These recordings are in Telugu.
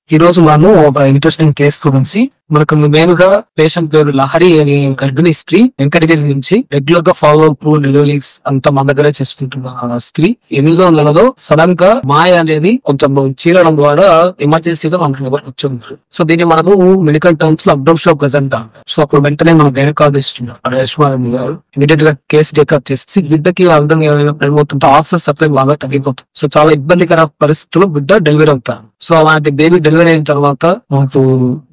ఈ రోజు మనం ఒక ఇంట్రెస్టింగ్ కేసు గురించి మనకు మెయిన్గా పేషెంట్ పేరు లహరి అనే గర్భిణీ స్త్రీ వెంకటగిరి నుంచి రెగ్యులర్ గా ఫాలో అప్ డెలివరీస్ అంతా మన దగ్గర చేసుకుంటున్న ఆ స్త్రీ 8వ నెలలో సడన్ గా మాయ అనేది కొంచెం చీరడం ద్వారా ఎమర్జెన్సీగా మనకు వచ్చింది. సో దీన్ని మనకు మెడికల్ టర్మ్స్ లో అబ్డమ్ షో ప్రెసెంట్. సో అప్పుడు వెంటనే మన గైనకాలజిస్ట్ ఇమీడియట్ గా కేసు టేకప్ చేసి బిడ్డకి అర్థం ఏమవుతుంటే ఆక్సిజన్ సప్లై బాగా తగ్గిపోతుంది. సో చాలా ఇబ్బందికర పరిస్థితుల్లో బిడ్డ డెలివరీ అవుతారు. సో అలాంటి బేబీ డెలివరీ అయిన తర్వాత మనకు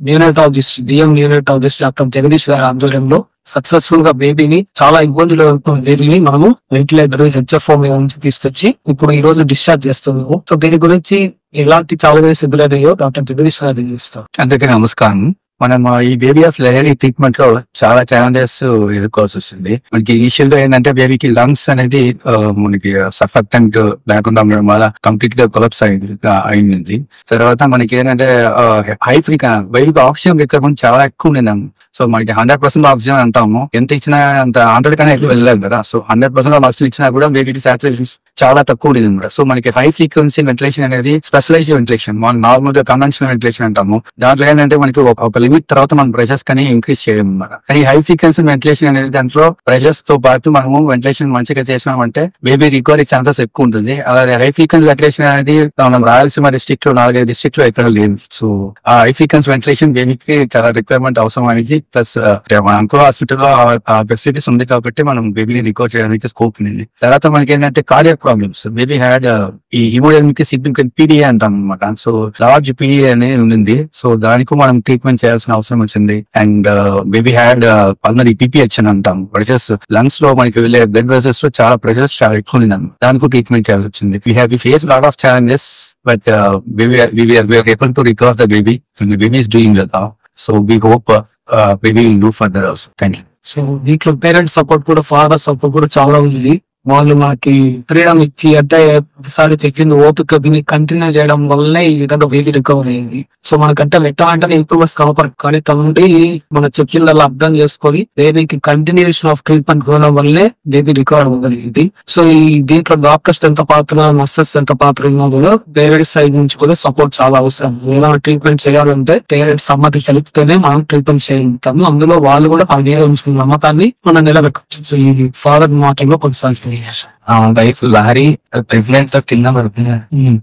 neonatologist DM neonatologist doctor Jagadish గారి ఆధ్వర్యంలో సక్సెస్ఫుల్ గా బేబీని చాలా ఇబ్బందులు బేబీని మనము వెంటిలేటర్ హెచ్ఎఫ్ఓ మీద నుంచి తీసుకొచ్చి ఇప్పుడు ఈ రోజు డిశ్చార్జ్ చేస్తున్నాము. సో దీని గురించి ఎలాంటి చాలా సిద్ధులయ్యో డాక్టర్ జగదీష్ గారు చేస్తారు. అందరికీ నమస్కారం. మనం ఈ బేబీ ఆఫ్ లహరి ట్రీట్మెంట్ లో చాలా ఛాలెంజెస్ ఎదుర్కోవాల్సి వస్తుంది. మనకి ఇనిషియల్ గా ఏంటంటే బేబీకి లంగ్స్ అనేది మనకి సర్ఫెక్టెంట్ లేకుండా ఉండడం వల్ల కంప్లీట్ గా కొలాప్స్ అయింది. తర్వాత మనకి ఏంటంటే హై ఫ్రీక్వెన్సీ బేబీకి ఆక్సిజన్ రిక్వైర్మెంట్ చాలా ఎక్కువ ఉండేది. సో మనకి 100% ఆక్సిజన్ అంటాము, ఎంత ఇచ్చినా అంత 100 కన్నా ఎక్కువ వెళ్ళలేదు కదా. సో 100% ఆక్సిజన్ ఇచ్చినా కూడా బేబీకి సాచురేషన్ చాలా తక్కువ ఉండేది అనమాట. సో మనకి హై ఫ్రీక్వెన్సీ వెంటిలేషన్ అనేది స్పెషలైజ్డ్ వెంటిలేషన్, మనం నార్మల్ గా కన్వెన్షనల్ వెంటిలేషన్ అంటాము. దాంట్లో ఏంటంటే మనకి ఒక లిమిట్ తర్వాత మనం ప్రెషర్స్ కానీ ఇంక్రీజ్ చేయడం అనమాట. కానీ హై ఫ్రీక్వెన్సీ వెంటిలేషన్ అనేది దాంట్లో ప్రెషర్స్ తో పాటు మనము వెంటిలేషన్ మంచిగా చేసినామంటే బేబీ రికవరీ ఛాన్సెస్ ఎక్కువ ఉంటుంది. అలాగే హై ఫ్రీక్వెన్సీ వెంటిలేషన్ అనేది మనం రాయలసీమ డిస్ట్రిక్ట్ లో 4-5 డిస్ట్రిక్ట్ లో ఎక్కడ లేదు. సో ఆ హై ఫ్రీక్వెన్సీ వెంటిలేషన్ బేబీకి చాలా రిక్వైర్మెంట్ అవసరం అనేది. ప్లస్ మన అంకో హాస్పిటల్లో ఆ ఫెసిలిటీస్ ఉంది కాబట్టి మనం బేబీని రికవర్ చేయడానికి స్కోప్ ఉంది. తర్వాత మనకి ఏంటంటే కార్డియాక్ ప్రాబ్లమ్స్, బేబీ హ్యాడ్ ఈ హిమోడైనమిక్ సిగ్నిఫికెంట్ పీడిఏ అంటాం అనమాట. సో లార్జ్ పీడిఏ అనేది ఉంది. సో దానికి మనం ట్రీట్మెంట్ చేయాల్సిన అవసరం వచ్చింది. అండ్ బేబీ హ్యాడ్ పల్మనరీ పిపిహెచ్ అని అంటాం. ప్రెషర్స్ లంగ్స్ లో మనకి వెళ్ళే బ్లడ్ వెసల్స్ లో చాలా ప్రెషర్స్ చాలా ఎక్కువ ఉంది. దానికి ట్రీట్మెంట్ చేయాల్సి వచ్చింది. We face lot of challenges, but we were able to recover the baby, and the baby is doing well now. So we hope baby will do further also. Thank you. So దీంట్లో పేరెంట్స్ సపోర్ట్ కూడా, ఫాదర్ సపోర్ట్ కూడా చాలా ఉంది. వాళ్ళు మనకి ఫ్రీడమ్ ఇచ్చి అంటే ఒకసారి చెప్పింది ఓపిక విని కంటిన్యూ చేయడం వల్లనే ఈ విధంగా బేబీ రికవర్ అయింది. సో మనకంటే వెంటనే ఇంప్రూవ్మెంట్స్ కనపడదు, కానీ తనుండి మన చెప్పిందల్లా అర్థం చేసుకొని బేబీకి కంటిన్యూషన్ ఆఫ్ ట్రీట్మెంట్ పోవడం వల్లనే బేబీ రికవర్ అవ్వగలిగింది. సో ఈ దీంట్లో డాక్టర్స్ ఎంత పాత్ర, నర్సెస్ ఎంత పాత్ర ఉన్నా కూడా పేరెంట్స్ సైడ్ నుంచి కూడా సపోర్ట్ చాలా అవసరం. ఏమైనా ట్రీట్మెంట్ చేయాలంటే పేరెంట్స్ సమ్మతి కలిపితేనే మనం ట్రీట్మెంట్ చేయగలుగుతాము. అందులో వాళ్ళు కూడా ఆ మీద ఉంచుకున్న నమ్మకాన్ని మనం నిలబెట్టచ్చు. సో ఈ ఫాదర్ మాటల్లో కొనసాగుతుంది. వైఫ్ లహరి ప్రెగ్నెంట్ తో కింద పడుతుంది.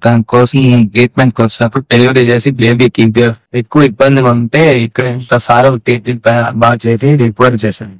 దానికోసం ట్రీట్మెంట్ వచ్చినప్పుడు డెలివరీ చేసి బేబీకి ఎక్కువ ఇబ్బంది ఉంటే ఇక్కడ ఇంత సార్ ట్రీట్మెంట్ బాగా చేసి రికవర్ చేశాను.